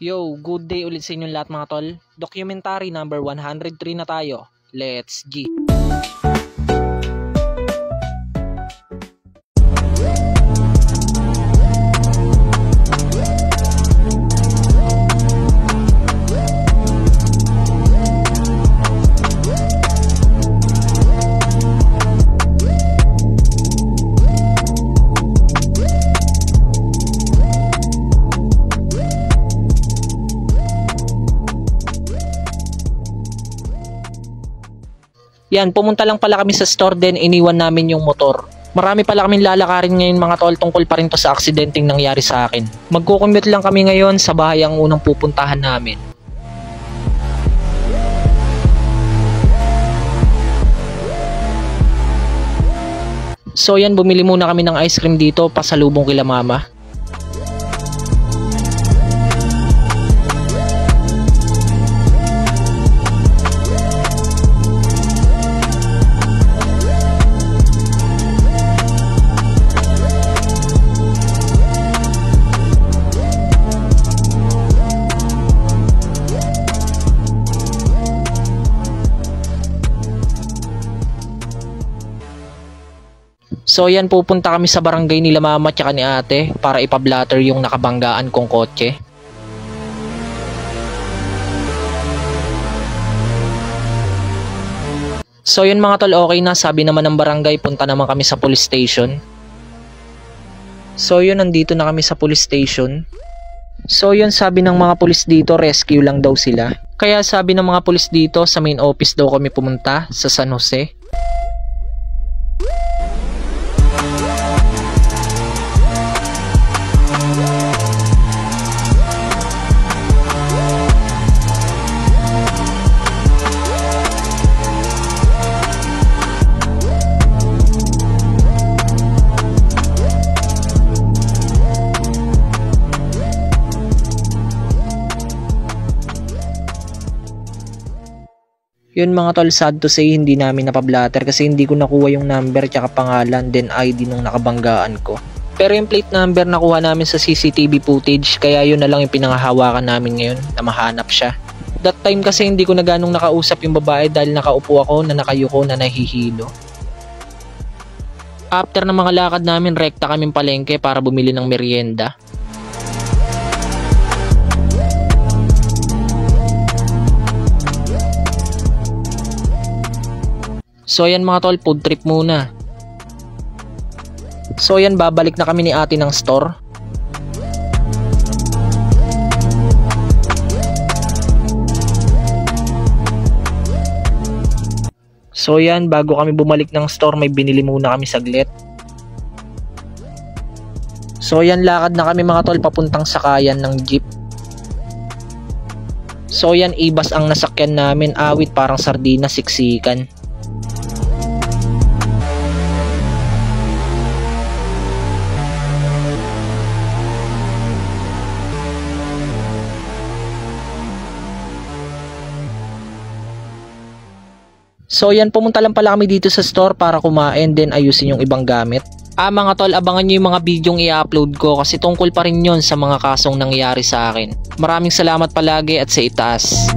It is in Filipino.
Yo, good day ulit sa inyong lahat mga tol. Documentary number 103 na tayo. Let's G! Yan, pumunta lang pala kami sa store din, iniwan namin yung motor. Marami pala kaming lalakarin ngayon mga tol, tungkol pa rin to sa aksidenteng nangyari sa akin. Magko-commute lang kami ngayon, sa bahay ang unang pupuntahan namin. So yan, bumili muna kami ng ice cream dito, pasalubong kila mama. So yan, pupunta kami sa barangay nila mama at ni ate para ipablatter yung nakabanggaan kong kotse. So yun mga tol, okay na, sabi naman ng barangay, punta naman kami sa police station. So yun, nandito na kami sa police station. So yun, sabi ng mga pulis dito, rescue lang daw sila. Kaya sabi ng mga pulis dito, sa main office daw kami pumunta sa San Jose. Yun mga tol, sad to say hindi namin napablatter kasi hindi ko nakuha yung number tsaka pangalan then ID nung nakabanggaan ko. Pero yung plate number nakuha namin sa CCTV footage, kaya yun na lang yung pinangahawakan namin ngayon na mahanap siya. That time kasi hindi ko na ganong nakausap yung babae dahil nakaupo ako na nakayuko na nahihilo. After ng mga lakad namin, rekta kaming palengke para bumili ng merienda. So yan mga tol, food trip muna. So yan, babalik na kami ni ate ng store. So yan, bago kami bumalik ng store, may binili muna kami saglit. So yan, lakad na kami mga tol, papuntang sakayan ng jeep. So yan, ibas ang nasakyan namin, awit parang sardina, siksikan. So yan, pumunta lang pala kami dito sa store para kumain then ayusin yung ibang gamit. Mga tol, abangan nyo yung mga bidyong i-upload ko kasi tungkol pa rin yon sa mga kasong nangyari sa akin. Maraming salamat palagi at sa itaas.